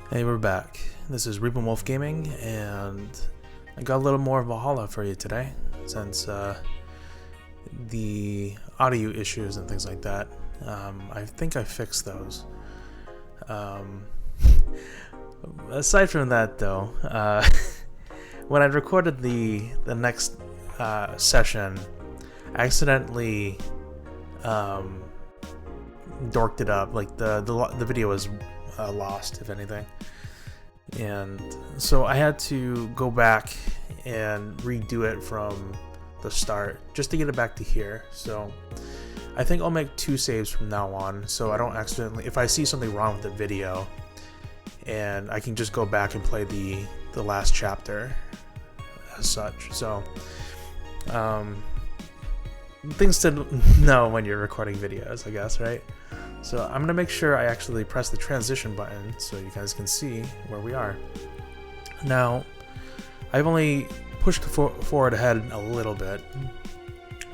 Hey, we're back. This is RePenWolf-Gaming, and I got a little more Valhalla for you today, since the audio issues and things like that. I think I fixed those. Aside from that, though, when I recorded the next session, I accidentally dorked it up. Like the video was lost, if anything. And so I had to go back and redo it from the start just to get it back to here. So I think I'll make 2 saves from now on, so I don't accidentally, if I see something wrong with the video, and I can just go back and play the last chapter as such. So things to know when you're recording videos, I guess, right? So I'm gonna make sure I actually press the transition button so you guys can see where we are. Now, I've only pushed forward ahead a little bit,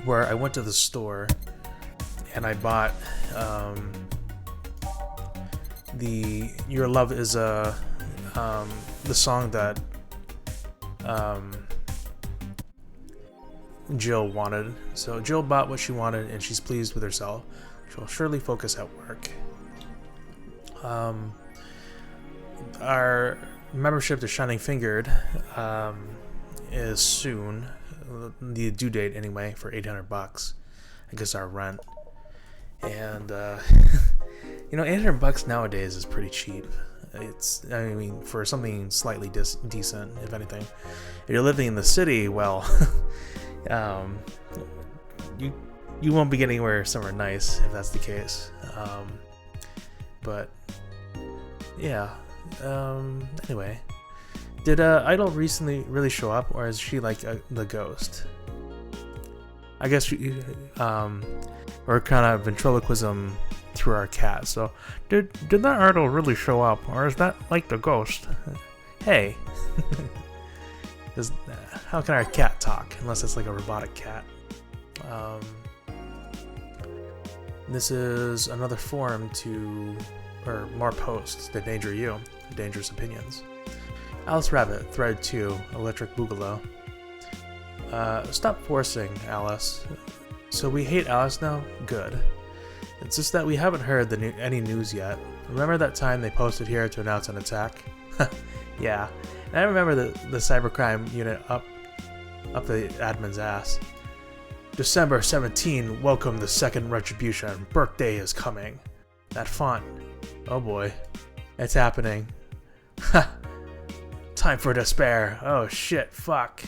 where I went to the store and I bought the Your Love Is the song that Jill wanted. So Jill bought what she wanted and she's pleased with herself. She'll surely focus at work. Our membership to Shining Fingered is soon. The due date anyway, for $800. I guess our rent. And you know, $800 nowadays is pretty cheap. It's, I mean, for something slightly decent, if anything. If you're living in the city, well, you won't be getting anywhere somewhere nice if that's the case. But yeah. Anyway, did Idol recently really show up, or is she like the ghost? I guess or kind of ventriloquism through our cat. So did that Idol really show up, or is that like the ghost? Hey. How can our cat talk unless it's like a robotic cat? This is another forum to, or more posts to danger you, dangerous opinions. Alice Rabbit, thread 2, Electric Boogaloo. Stop forcing, Alice. So we hate Alice now? Good. It's just that we haven't heard any news yet. Remember that time they posted here to announce an attack? Yeah. And I remember the cybercrime unit up the admin's ass. December 17, welcome the second retribution. Birthday is coming. That font. Oh boy. It's happening. Ha! Time for despair. Oh shit, fuck.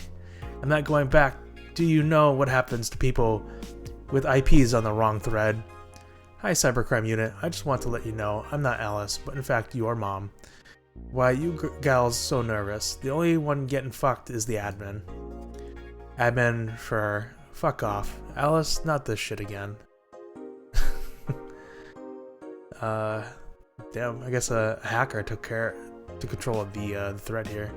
I'm not going back. Do you know what happens to people with IPs on the wrong thread? Hi, cybercrime unit. I just want to let you know I'm not Alice, but in fact your mom. Why you gals so nervous? The only one getting fucked is the admin. Admin for fuck off. Alice, not this shit again. Damn, I guess a hacker took control of the thread here.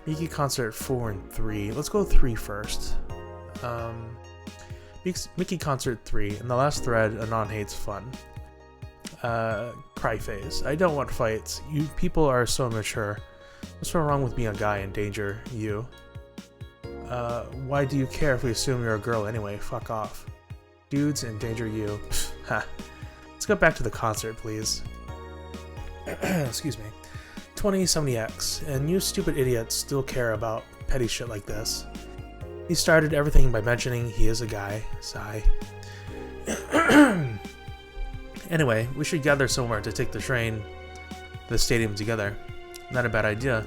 Mickey Concert 4 and 3. Let's go 3 first. Mickey Concert 3. In the last thread, Anon hates fun. Cry phase. I don't want fights. You people are so immature. What's so wrong with being a guy in danger? You. Why do you care if we assume you're a girl anyway? Fuck off. Dudes endanger you. Ha. Let's go back to the concert, please. Excuse me. 2070X, and you stupid idiots still care about petty shit like this. He started everything by mentioning he is a guy. Sigh. Anyway, we should gather somewhere to take the train to the stadium together. Not a bad idea.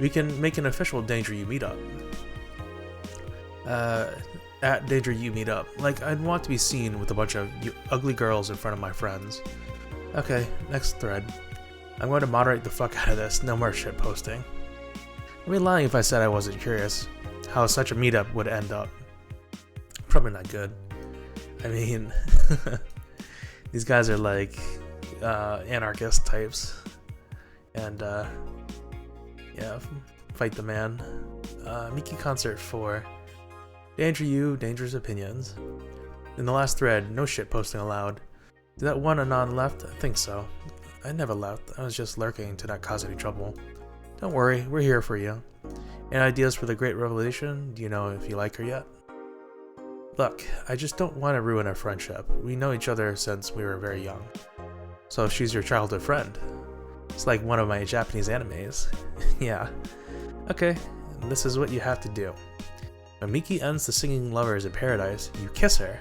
We can make an official Danger You meetup. At Danger You meetup. Like, I'd want to be seen with a bunch of ugly girls in front of my friends. Okay, next thread. I'm going to moderate the fuck out of this. No more shit posting. I'd be lying if I said I wasn't curious how such a meetup would end up. Probably not good. I mean, these guys are like anarchist types. And yeah, fight the man. Mickey Concert 4. Danger you, dangerous opinions. In the last thread, no shit posting allowed. Did that one Anon left? I think so. I never left. I was just lurking to not cause any trouble. Don't worry, we're here for you. Any ideas for the great revelation? Do you know if you like her yet? Look, I just don't want to ruin our friendship. We know each other since we were very young. So she's your childhood friend. It's like one of my Japanese animes. Yeah. Okay, this is what you have to do. When Miki ends the singing lovers in paradise, you kiss her.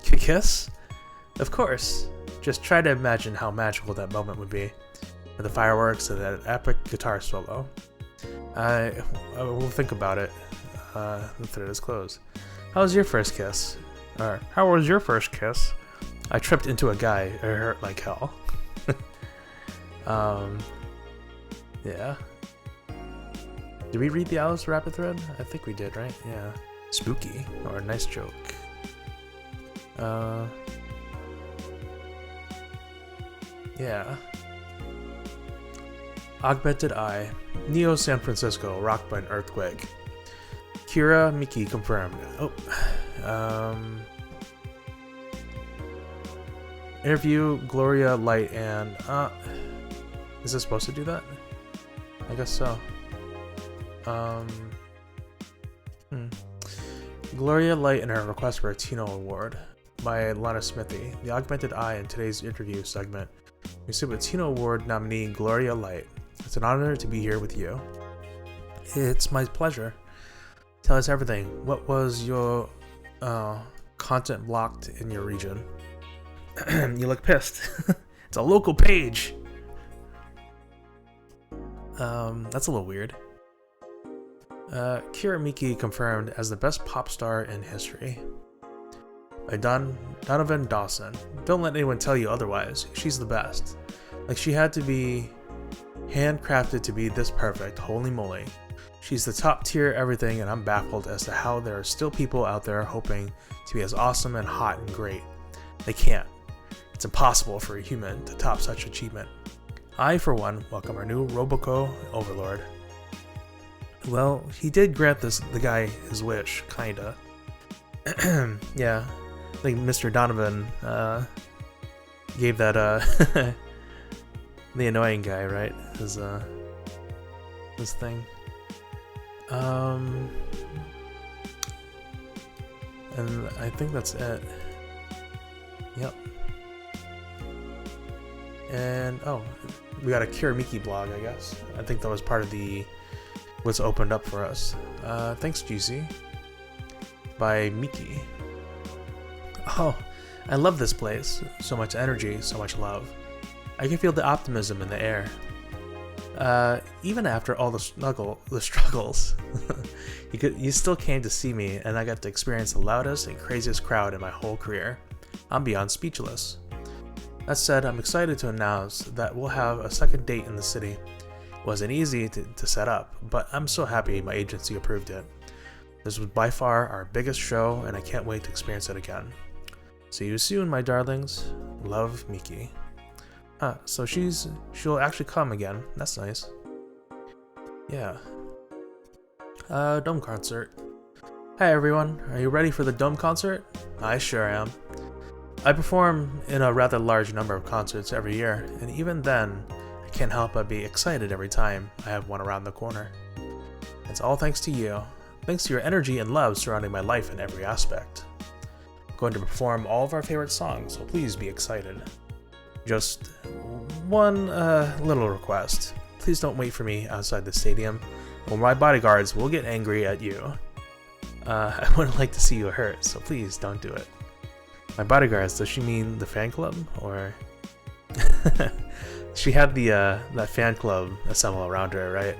Kiss? Of course. Just try to imagine how magical that moment would be. With the fireworks and that epic guitar solo. I will think about it. The thread is closed. How was your first kiss? Or, how was your first kiss? I tripped into a guy. It hurt like hell. Yeah. Did we read the Alice Rapid thread? I think we did, right? Yeah. Spooky. Or a nice joke. Yeah. Augmented Eye. Neo San Francisco, rocked by an earthquake. Kira Miki confirmed. Oh. Interview Gloria Light and is this supposed to do that? I guess so. Gloria Light and her request for a Tino Award by Lana Smithy. The Augmented Eye in today's interview segment received a Tino Award nominee Gloria Light. It's an honor to be here with you. It's my pleasure. Tell us everything. What was your content blocked in your region? You look pissed. It's a local page. That's a little weird. Kira Miki confirmed as the best pop star in history. By Donovan Dawson. Don't let anyone tell you otherwise. She's the best. Like she had to be handcrafted to be this perfect. Holy moly. She's the top tier everything, and I'm baffled as to how there are still people out there hoping to be as awesome and hot and great. They can't. It's impossible for a human to top such achievement. I, for one, welcome our new Roboco Overlord. Well, he did grant the guy his wish, kinda. Yeah, I think Mr. Donovan gave that the annoying guy, right? His thing. And I think that's it. Yep. And oh, we got a Kira Miki blog, I guess. I think that was part of the what's opened up for us. Thanks, GC. By Miki. Oh, I love this place. So much energy, so much love. I can feel the optimism in the air. Even after all the struggles, you still came to see me, and I got to experience the loudest and craziest crowd in my whole career. I'm beyond speechless. That said, I'm excited to announce that we'll have a second date in the city. It wasn't easy to set up, but I'm so happy my agency approved it. This was by far our biggest show, and I can't wait to experience it again. See you soon, my darlings. Love, Miki. So she'll actually come again. That's nice. Yeah. Dome concert. Hey everyone, are you ready for the Dome concert? I sure am. I perform in a rather large number of concerts every year, and even then, I can't help but be excited every time I have one around the corner. It's all thanks to you. Thanks to your energy and love surrounding my life in every aspect. I'm going to perform all of our favorite songs, so please be excited. Just one little request. Please don't wait for me outside the stadium, or my bodyguards will get angry at you. I wouldn't like to see you hurt, so please don't do it. My bodyguards, does she mean the fan club? Or she had the that fan club assemble around her, right?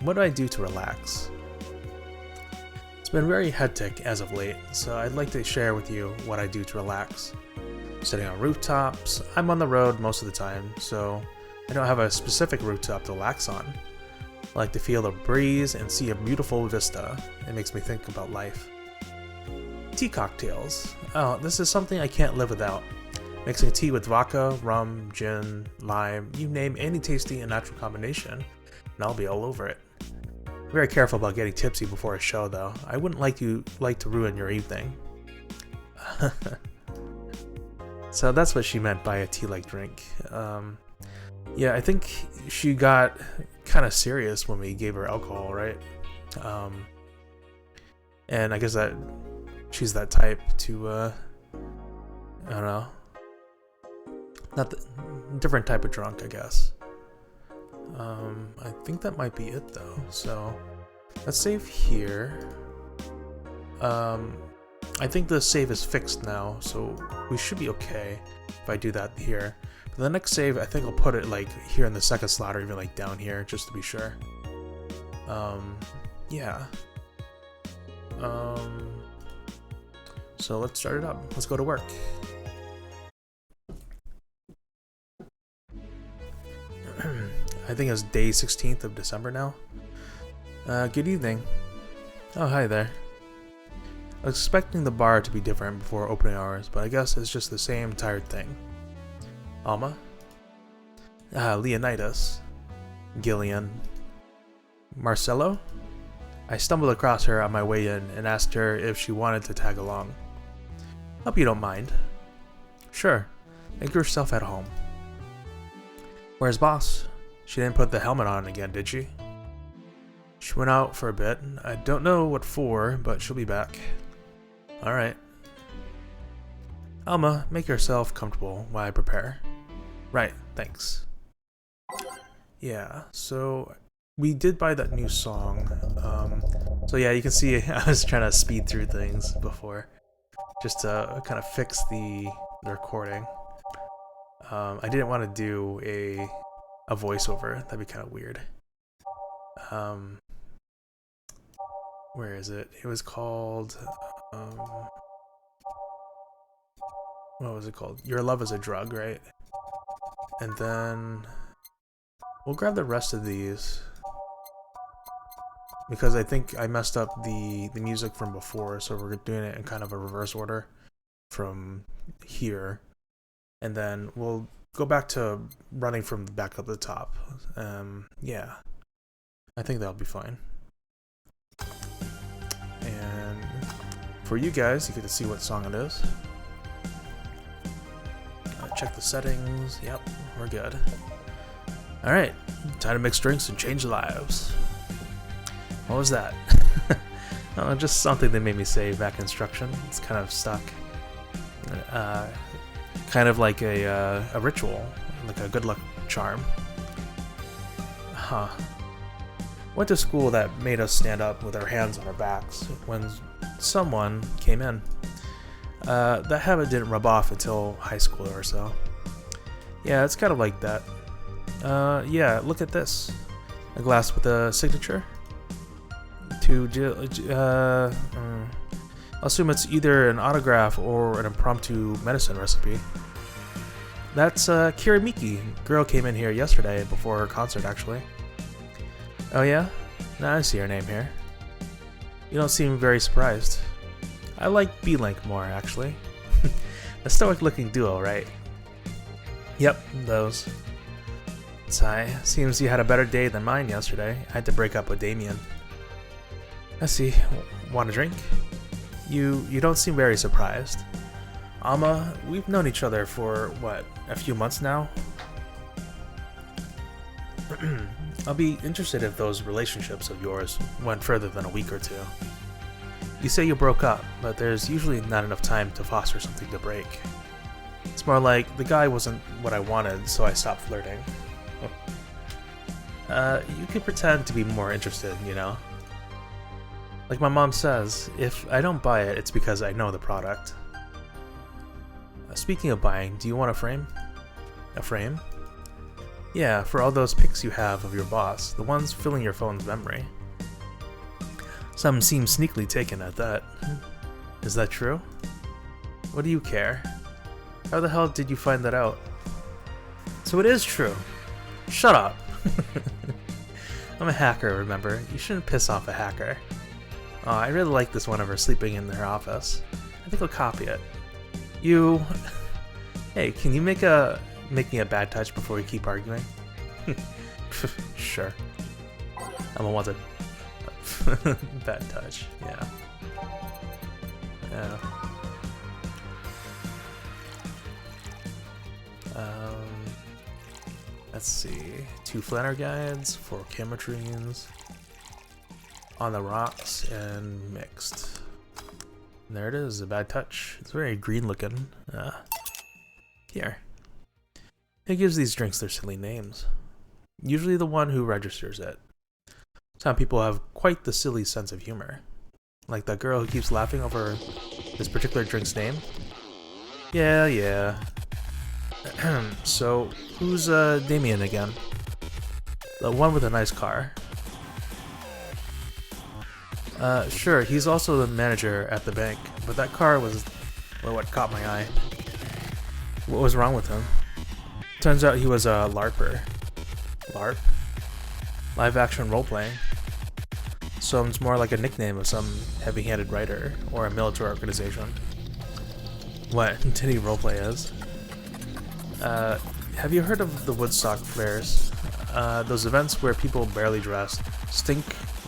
What do I do to relax? It's been very hectic as of late, so I'd like to share with you what I do to relax. Sitting on rooftops. I'm on the road most of the time, so I don't have a specific rooftop to relax on. I like to feel the breeze and see a beautiful vista. It makes me think about life. Tea cocktails. Oh, this is something I can't live without. Mixing tea with vodka, rum, gin, lime, you name any tasty and natural combination, and I'll be all over it. I'm very careful about getting tipsy before a show, though. I wouldn't like to ruin your evening. So that's what she meant by a tea-like drink. Yeah, I think she got kind of serious when we gave her alcohol, right? And I guess that she's that type to, I don't know, not the different type of drunk, I guess. I think that might be it though. So let's save here. I think the save is fixed now, so we should be okay if I do that here. For the next save, I think I'll put it like here in the second slot or even like down here just to be sure. Yeah. So let's start it up. Let's go to work. I think it's day 16th of December now. Good evening. Oh, hi there. I was expecting the bar to be different before opening hours, but I guess it's just the same tired thing. Alma? Leonidas. Gillian. Marcello? I stumbled across her on my way in and asked her if she wanted to tag along. Hope you don't mind. Sure. Make yourself at home. Where's boss? She didn't put the helmet on again, did she? She went out for a bit. I don't know what for, but she'll be back. Alright. Alma, make yourself comfortable while I prepare. Right, thanks. Yeah, so we did buy that new song. So yeah, you can see I was trying to speed through things before, just to kind of fix the recording. I didn't want to do a voiceover. That'd be kind of weird. Where is it? It was called, what was it called? Your Love is a Drug, right? And then we'll grab the rest of these because I think I messed up the music from before, so we're doing it in kind of a reverse order from here, and then we'll go back to running from the back up the top. Yeah, I think that'll be fine. And for you guys, you get to see what song it is. Check the settings. Yep, we're good. Alright, time to mix drinks and change lives. What was that? Oh, just something they made me say back in instruction. It's kind of stuck. Kind of like a ritual, like a good luck charm. Huh. Went to school that made us stand up with our hands on our backs when someone came in. That habit didn't rub off until high school or so. Yeah, it's kind of like that. Yeah, look at this. A glass with a signature. I'll assume it's either an autograph or an impromptu medicine recipe. That's Kira Miki. Girl came in here yesterday before her concert, actually. Oh yeah? Now I see her name here. You don't seem very surprised. I like B-Link more, actually. A stoic-looking duo, right? Yep, those. Sigh. Seems you had a better day than mine yesterday. I had to break up with Damien. I see. Want a drink? You don't seem very surprised. Alma, we've known each other for, what, a few months now? I'll be interested if those relationships of yours went further than a week or two. You say you broke up, but there's usually not enough time to foster something to break. It's more like, the guy wasn't what I wanted, so I stopped flirting. You could pretend to be more interested, you know? Like my mom says, if I don't buy it, it's because I know the product. Speaking of buying, do you want a frame? A frame? Yeah, for all those pics you have of your boss, the ones filling your phone's memory. Some seem sneakily taken at that. Is that true? What do you care? How the hell did you find that out? So it is true. Shut up. I'm a hacker, remember? You shouldn't piss off a hacker. Oh, I really like this one of her sleeping in her office. I think I'll copy it. You... Hey, can you make me a bad touch before we keep arguing? Sure. I'm a wanted. Bad touch, yeah. Yeah. Um, let's see. 2 flanner guides, 4 camotrines, on the rocks, and mixed. And there it is, a bad touch. It's very green looking. Here. Who gives these drinks their silly names? Usually the one who registers it. Some people have quite the silly sense of humor. Like that girl who keeps laughing over this particular drink's name. Yeah. So, who's Damien again? The one with a nice car. Sure, he's also the manager at the bank, but that car was what caught my eye. What was wrong with him? Turns out he was a LARPer. LARP? Live action role-playing. Sounds more like a nickname of some heavy-handed writer or a military organization. What did he roleplay as? Have you heard of the Woodstock flares? Those events where people barely dressed, stink,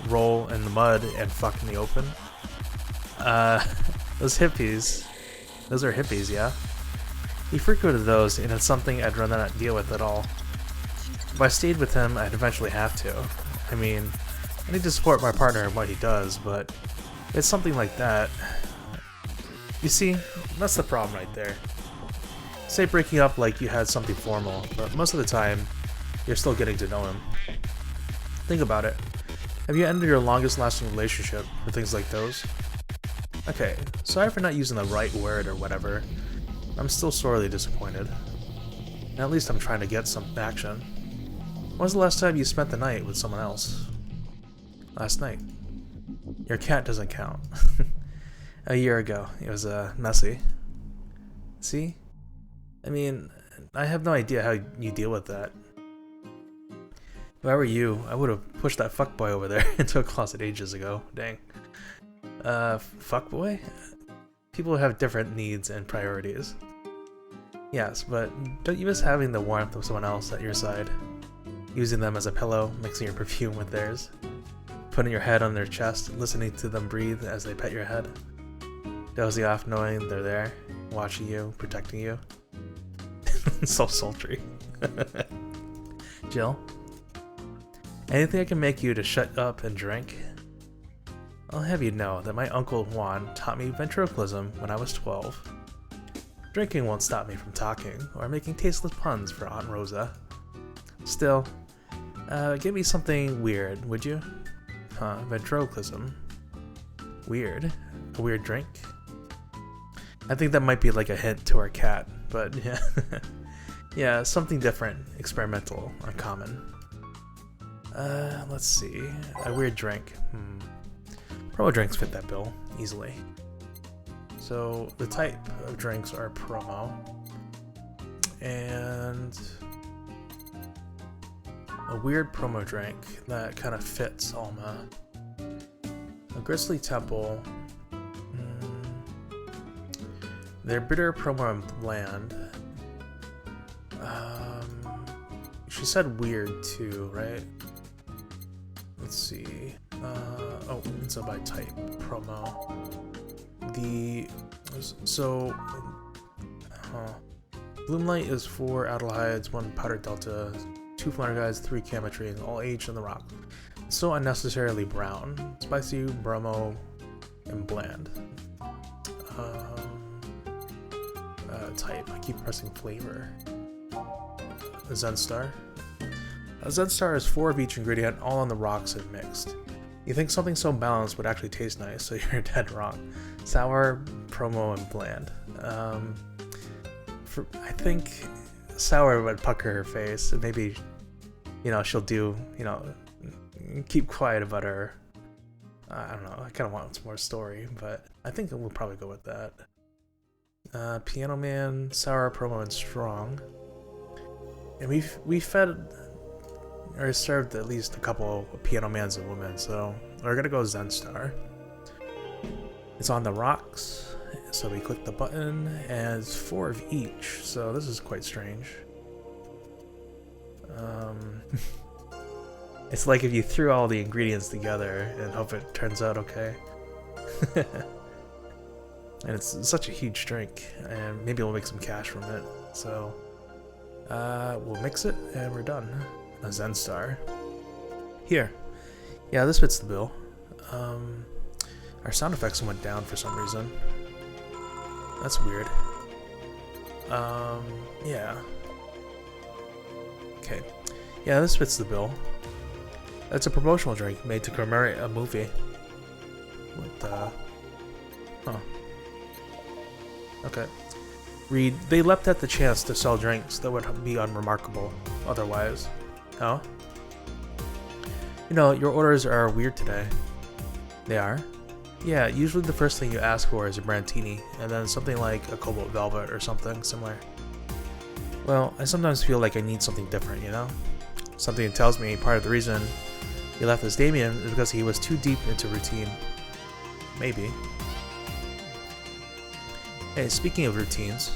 roll in the mud, and fuck in the open? Those hippies. Those are hippies, yeah? He frequented those, and it's something I'd rather not deal with at all. If I stayed with him, I'd eventually have to. I mean, I need to support my partner in what he does, but it's something like that. You see, that's the problem right there. Say breaking up like you had something formal, but most of the time, you're still getting to know him. Think about it. Have you ended your longest lasting relationship for things like those? Okay, sorry for not using the right word or whatever. I'm still sorely disappointed. And at least I'm trying to get some action. When was the last time you spent the night with someone else? Last night. Your cat doesn't count. A year ago. It was messy. See? I mean, I have no idea how you deal with that. If I were you, I would have pushed that fuckboy over there into a closet ages ago. Dang. Fuckboy? People have different needs and priorities. Yes, but don't you miss having the warmth of someone else at your side? Using them as a pillow, mixing your perfume with theirs? Putting your head on their chest, listening to them breathe as they pet your head? Dozing off knowing they're there, watching you, protecting you? So sultry. Jill? Anything I can make you to shut up and drink? I'll have you know that my uncle Juan taught me ventriloquism when I was 12. Drinking won't stop me from talking, or making tasteless puns for Aunt Rosa. Still, give me something weird, would you? Huh, ventriloquism. Weird. A weird drink? I think that might be like a hint to our cat, but yeah. Yeah, something different, experimental, uncommon. Let's see. A weird drink. Promo drinks fit that bill, easily. So, the type of drinks are promo. And a weird promo drink that kind of fits Alma. A Grizzly Temple. They're bitter, promo, and bland. She said weird too, right? Let's see. Oh, so by type, promo. Bloomlight is 4 Adelhydes, 1 Powder Delta, 2 Flounder Guides, 3 Camotrines, all aged in the rock. So unnecessarily brown, spicy, bromo, and bland. Type, I keep pressing flavor. A Zenstar. A Zenstar is 4 of each ingredient, all on the rocks and mixed. You think something so balanced would actually taste nice, so you're dead wrong. Sour, promo, and bland. I think sour would pucker her face, and maybe, she'll do, keep quiet about her. I don't know, I kind of want some more story, but I think we'll probably go with that. Piano Man, sour, promo, and strong. And we fed or served at least a couple of Piano Mans and women, so we're gonna go Zenstar. It's on the rocks, so we click the button, and it's 4 of each, so this is quite strange. It's like if you threw all the ingredients together and hope it turns out okay. And it's such a huge drink, and maybe we'll make some cash from it, so We'll mix it and we're done. A Zen Star. Here. Yeah, this fits the bill. Our sound effects went down for some reason. That's weird. Yeah. Okay. Yeah, this fits the bill. It's a promotional drink made to commemorate a movie. What the... Huh. Okay. Read, they leapt at the chance to sell drinks that would be unremarkable otherwise. Oh? You know, your orders are weird today. They are? Yeah, usually the first thing you ask for is a Brantini, and then something like a Cobalt Velvet or something similar. Well, I sometimes feel like I need something different, you know? Something that tells me part of the reason he left as Damien is because he was too deep into routine. Maybe. Hey, speaking of routines,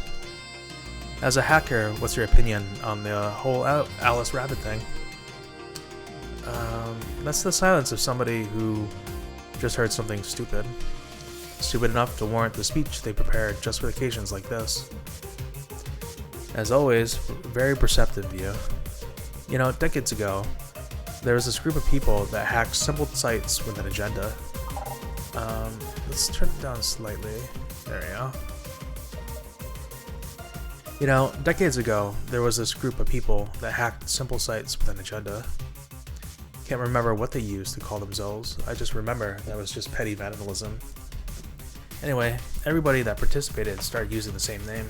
as a hacker, what's your opinion on the whole Alice Rabbit thing? That's the silence of somebody who just heard something stupid. Stupid enough to warrant the speech they prepared just for occasions like this. As always, very perceptive view. You know, decades ago, there was this group of people that hacked simple sites with an agenda. Let's turn it down slightly. There we go. You know, decades ago, there was this group of people that hacked simple sites with an agenda. Can't remember what they used to call themselves. I just remember that was just petty vandalism. Anyway, everybody that participated started using the same name.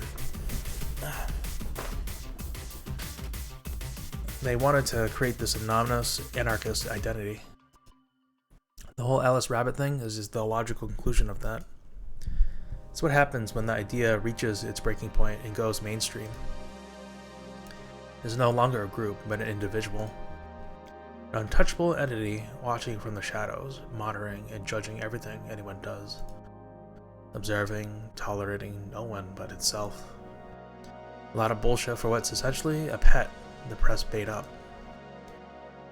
They wanted to create this anonymous anarchist identity. The whole Alice Rabbit thing is just the logical conclusion of that. It's what happens when the idea reaches its breaking point and goes mainstream. It's no longer a group, but an individual. An untouchable entity watching from the shadows, monitoring and judging everything anyone does. Observing, tolerating no one but itself. A lot of bullshit for what's essentially a pet the press bait up.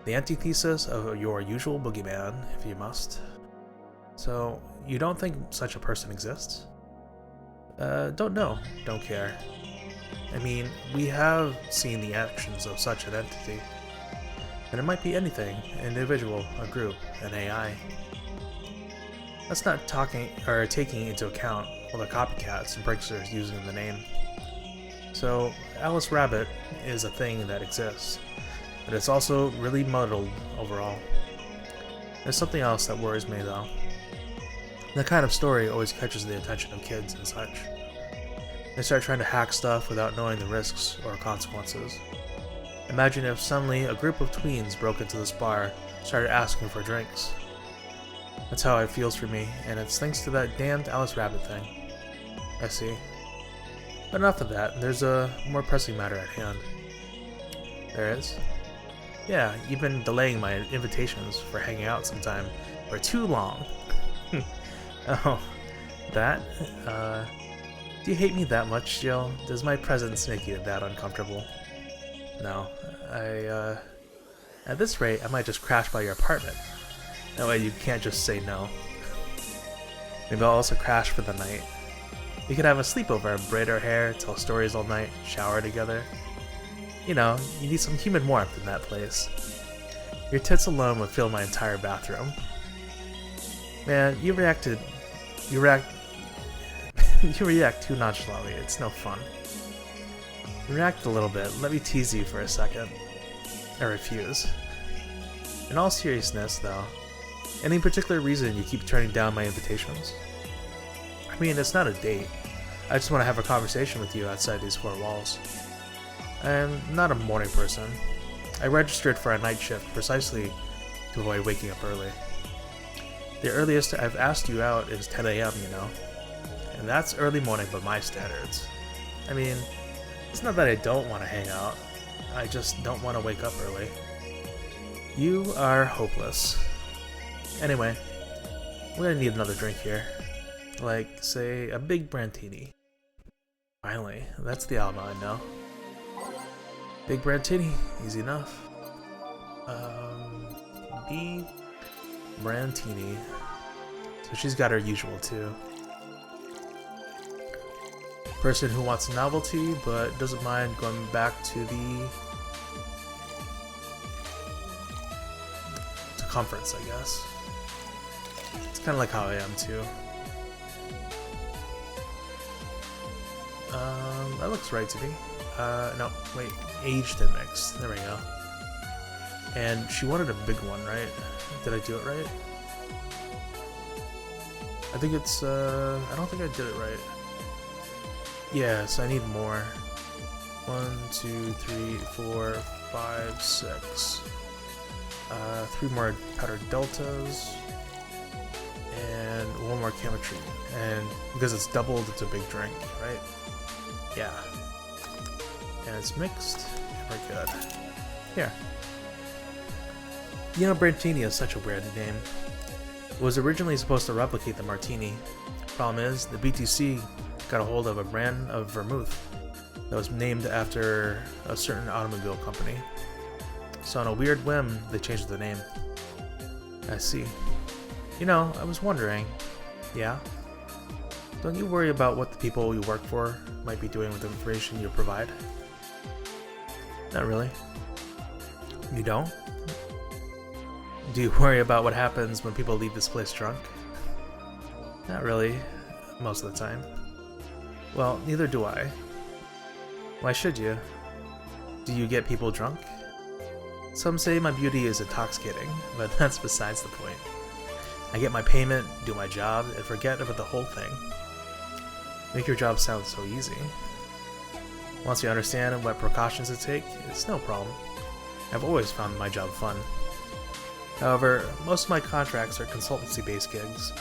The antithesis of your usual boogeyman, if you must. So, you don't think such a person exists? Don't know, don't care. I mean, we have seen the actions of such an entity. And it might be anything, an individual, a group, an AI. That's not taking into account all the copycats and pranksters using the name. So, Alice Rabbit is a thing that exists, but it's also really muddled overall. There's something else that worries me though. That kind of story always catches the attention of kids and such. They start trying to hack stuff without knowing the risks or consequences. Imagine if suddenly a group of tweens broke into this bar, started asking for drinks. That's how it feels for me, and it's thanks to that damned Alice Rabbit thing. I see. But enough of that, there's a more pressing matter at hand. There is? Yeah, you've been delaying my invitations for hanging out sometime for too long. Oh, that? Do you hate me that much, Jill? Does my presence make you that uncomfortable? No, at this rate, I might just crash by your apartment. That way you can't just say no. Maybe I'll also crash for the night. We could have a sleepover, braid our hair, tell stories all night, shower together. You know, you need some human warmth in that place. Your tits alone would fill my entire bathroom. Man, you react too nonchalantly, it's no fun. React a little bit, let me tease you for a second. I refuse. In all seriousness, though, any particular reason you keep turning down my invitations? I mean, it's not a date. I just want to have a conversation with you outside these four walls. I'm not a morning person. I registered for a night shift precisely to avoid waking up early. The earliest I've asked you out is 10 AM, you know. And that's early morning by my standards. I mean, it's not that I don't want to hang out. I just don't want to wake up early. You are hopeless. Anyway, we're gonna need another drink here. Like, say, a big Brantini. Finally, that's the album I know. Big Brantini, easy enough. B. Brantini. So she's got her usual too. Person who wants novelty but doesn't mind going back to comforts, I guess. It's kind of like how I am too. That looks right to me. No, wait, aged and mixed. There we go. And she wanted a big one, right? Did I do it right? I think it's, I don't think I did it right. Yes, I need more. 1, 2, 3, 4, 5, 6. 3 more powdered deltas. And 1 more chemistry. And because it's doubled, it's a big drink, right? Yeah. And it's mixed. We're good. Here. You know, Brantini is such a weird name. It was originally supposed to replicate the martini. Problem is, the BTC got a hold of a brand of vermouth that was named after a certain automobile company. So on a weird whim, they changed the name. I see. You know, I was wondering, yeah? Don't you worry about what the people you work for might be doing with the information you provide? Not really. You don't? Do you worry about what happens when people leave this place drunk? Not really, most of the time. Well, neither do I. Why should you? Do you get people drunk? Some say my beauty is intoxicating, but that's besides the point. I get my payment, do my job, and forget about the whole thing. Make your job sound so easy. Once you understand what precautions to take, it's no problem. I've always found my job fun. However, most of my contracts are consultancy-based gigs.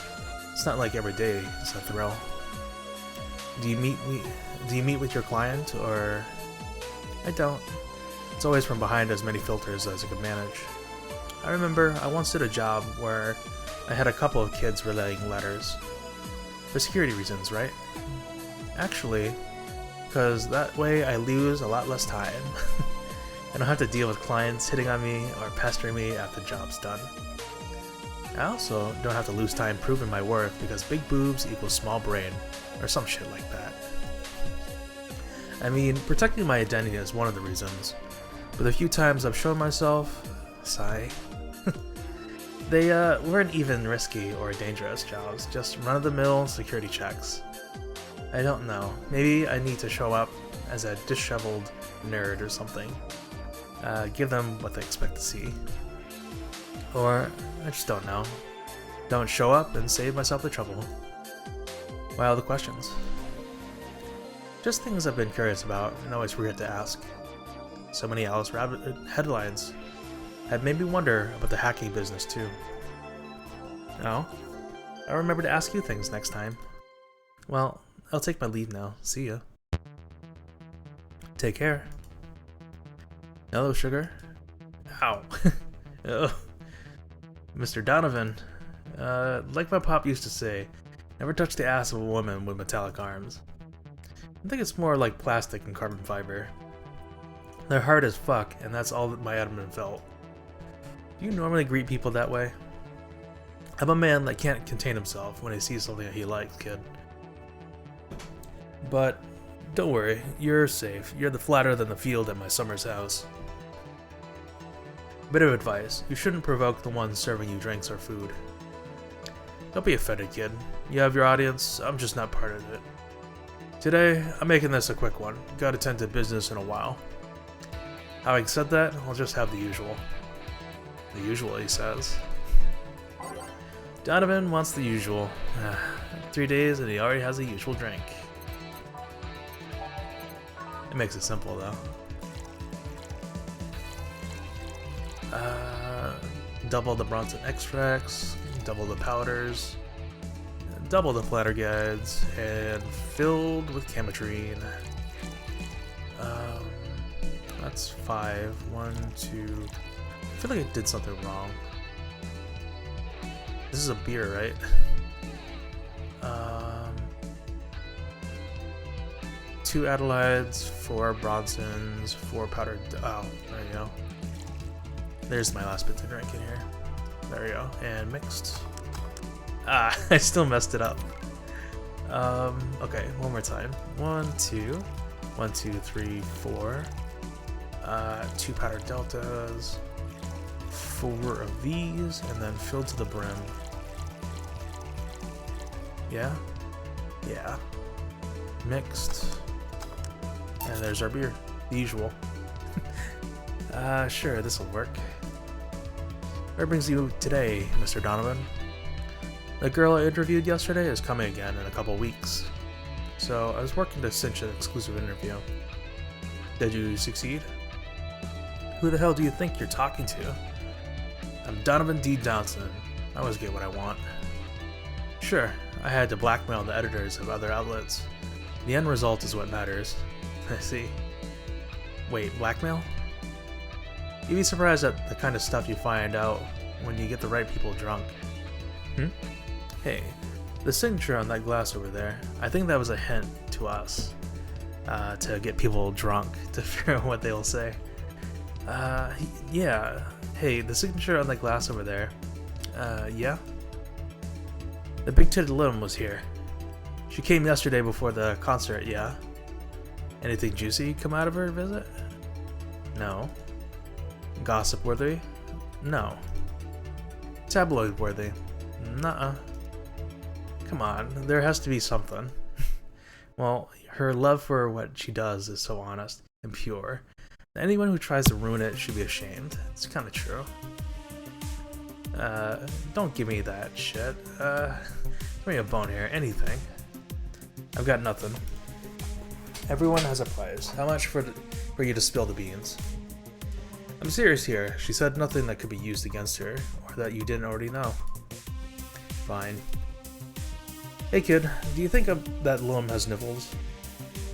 It's not like every day is a thrill. Do you meet with your client, or... I don't. It's always from behind as many filters as I could manage. I remember I once did a job where I had a couple of kids relaying letters. For security reasons, right? Actually, because that way I lose a lot less time. I don't have to deal with clients hitting on me or pestering me after the job's done. I also don't have to lose time proving my worth because big boobs equals small brain, or some shit like that. I mean, protecting my identity is one of the reasons, but the few times I've shown myself, sigh, they weren't even risky or dangerous jobs, just run-of-the-mill security checks. I don't know, maybe I need to show up as a disheveled nerd or something. Give them what they expect to see. Or, I just don't know. Don't show up and save myself the trouble. Why all the questions? Just things I've been curious about and always forget to ask. So many Alice Rabbit headlines have made me wonder about the hacking business too. Oh, I'll remember to ask you things next time. Well, I'll take my leave now. See ya. Take care. Hello, sugar. Ow. Ugh. Mr. Donovan. Like my pop used to say, never touch the ass of a woman with metallic arms. I think it's more like plastic and carbon fiber. They're hard as fuck, and that's all that my abdomen felt. Do you normally greet people that way? I'm a man that can't contain himself when he sees something that he likes, kid. But don't worry, you're safe. You're the flatter than the field at my summer's house. Bit of advice, you shouldn't provoke the ones serving you drinks or food. Don't be offended, kid. You have your audience, I'm just not part of it. Today, I'm making this a quick one. Gotta tend to business in a while. Having said that, I'll just have the usual. The usual, he says. Donovan wants the usual. 3 days and he already has the usual drink. It makes it simple, though. Double the Bronson extracts, double the powders, double the flatter guides, and filled with chemitrine. That's 5. 1, 2. I feel like I did something wrong. This is a beer, right? 2 Adelaides, 4 Bronsons, 4 powdered. Oh, there you go. There's my last bit to drink in here. There we go. And mixed. Ah, I still messed it up. Okay, one more time. 1, 2, 1, 2, 3, 4. 2 powder deltas, 4 of these, and then filled to the brim. Yeah? Yeah. Mixed. And there's our beer. The usual. Sure, this'll work. Where brings you today, Mr. Donovan? The girl I interviewed yesterday is coming again in a couple weeks. So I was working to cinch an exclusive interview. Did you succeed? Who the hell do you think you're talking to? I'm Donovan D. Johnson. I always get what I want. Sure, I had to blackmail the editors of other outlets. The end result is what matters. I see. Wait, blackmail? You'd be surprised at the kind of stuff you find out when you get the right people drunk. Hey, the signature on that glass over there, I think that was a hint to us. To get people drunk, to figure out what they'll say. Yeah. Hey, the signature on that glass over there. Yeah? The big-titted Lim was here. She came yesterday before the concert, yeah? Anything juicy come out of her visit? No. Gossip-worthy? No. Tabloid-worthy? Nuh-uh. Come on, there has to be something. Well, her love for what she does is so honest and pure. Anyone who tries to ruin it should be ashamed. It's kind of true. Don't give me that shit. Give me a bone here, anything. I've got nothing. Everyone has a price. How much for you to spill the beans? I'm serious here. She said nothing that could be used against her, or that you didn't already know. Fine. Hey kid, do you think that Lum has nipples?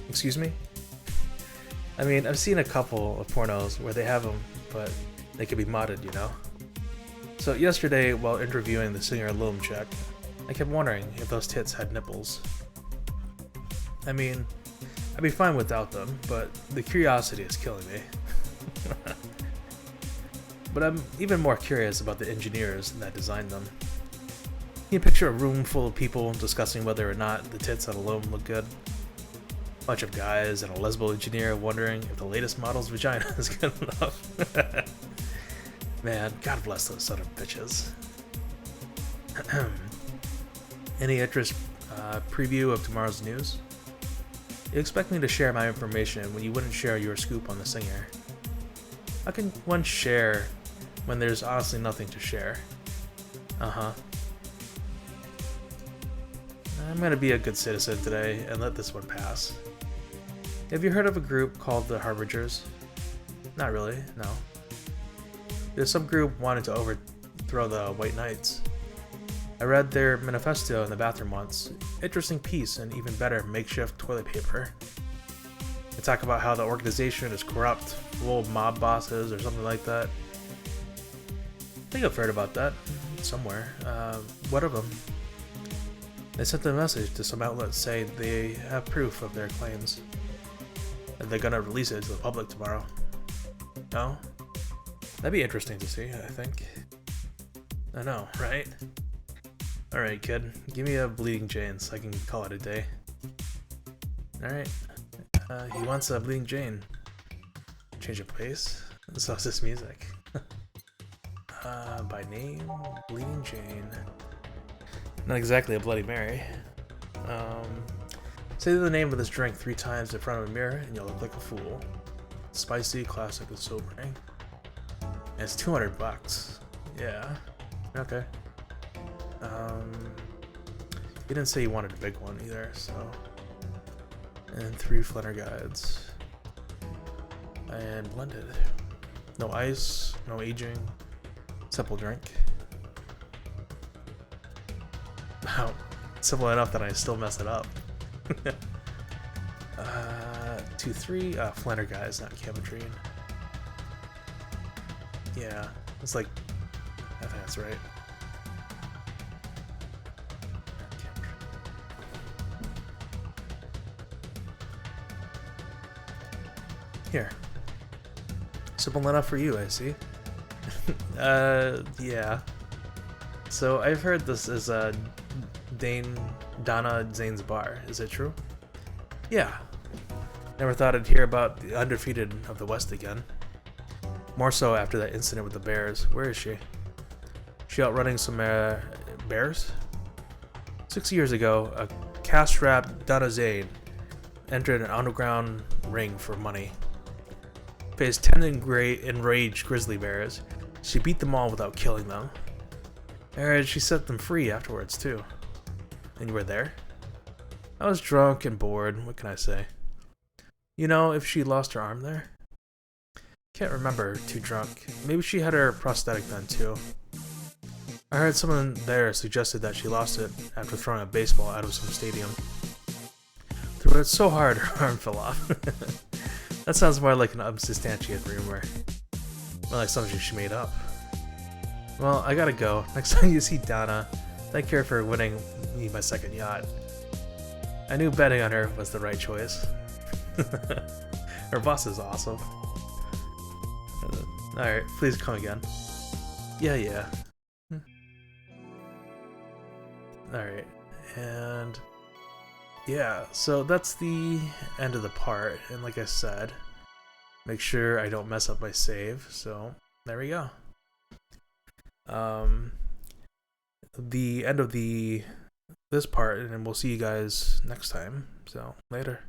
Excuse me? I mean, I've seen a couple of pornos where they have them, but they could be modded, you know? So yesterday, while interviewing the singer Lum Check, I kept wondering if those tits had nipples. I mean, I'd be fine without them, but the curiosity is killing me. But I'm even more curious about the engineers that designed them. Can you picture a room full of people discussing whether or not the tits on a Lum look good? Bunch of guys and a lesbo engineer wondering if the latest model's vagina is good enough. Man, God bless those son of bitches. Any interest preview of tomorrow's news? You expect me to share my information when you wouldn't share your scoop on the singer. How can one share when there's honestly nothing to share? Uh-huh. I'm gonna be a good citizen today and let this one pass. Have you heard of a group called the Harbingers? Not really, no. There's some group wanting to overthrow the White Knights. I read their manifesto in the bathroom once. Interesting piece and even better makeshift toilet paper. They talk about how the organization is corrupt, full of mob bosses or something like that. I think I've heard about that somewhere. What of them? They sent a message to some outlets saying they have proof of their claims. And they're gonna release it to the public tomorrow. No? That'd be interesting to see, I think. I know, right? Alright, kid. Give me a Bleeding Jane so I can call it a day. Alright. He wants a Bleeding Jane. Change of place? So is this music? By name? Bleeding Jane. Not exactly a Bloody Mary. Say the name of this drink 3 times in front of a mirror and you'll look like a fool. Spicy, classic, and sobering. And it's $200. Yeah. Okay. He didn't say he wanted a big one either, so. And 3 Flutter guides. And blended. No ice, no aging. Simple drink. Wow. Simple enough that I still messed it up. 2, 3. Flanner guys, not Cametrine. Yeah, it's like. I think that's right. Here. Simple enough for you, I see. Yeah. So I've heard this is Dane Donna Zane's bar. Is it true? Yeah. Never thought I'd hear about the undefeated of the West again. More so after that incident with the bears. Where is she? She out running some bears? 6 years ago, a cash-strapped Donna Zane entered an underground ring for money. Faced 10 enraged grizzly bears. She beat them all without killing them. And she set them free afterwards, too. And you were there? I was drunk and bored, what can I say? You know if she lost her arm there? Can't remember, too drunk. Maybe she had her prosthetic then, too. I heard someone there suggested that she lost it after throwing a baseball out of some stadium. Threw it so hard her arm fell off. That sounds more like an unsubstantiated rumor. More like something she made up. Well, I gotta go. Next time you see Donna, thank her for winning me my second yacht. I knew betting on her was the right choice. Her boss is awesome. Alright, please come again. Yeah. Alright, and yeah, so that's the end of the part, and like I said, make sure I don't mess up my save, so there we go. The end of this part, and we'll see you guys next time, so later.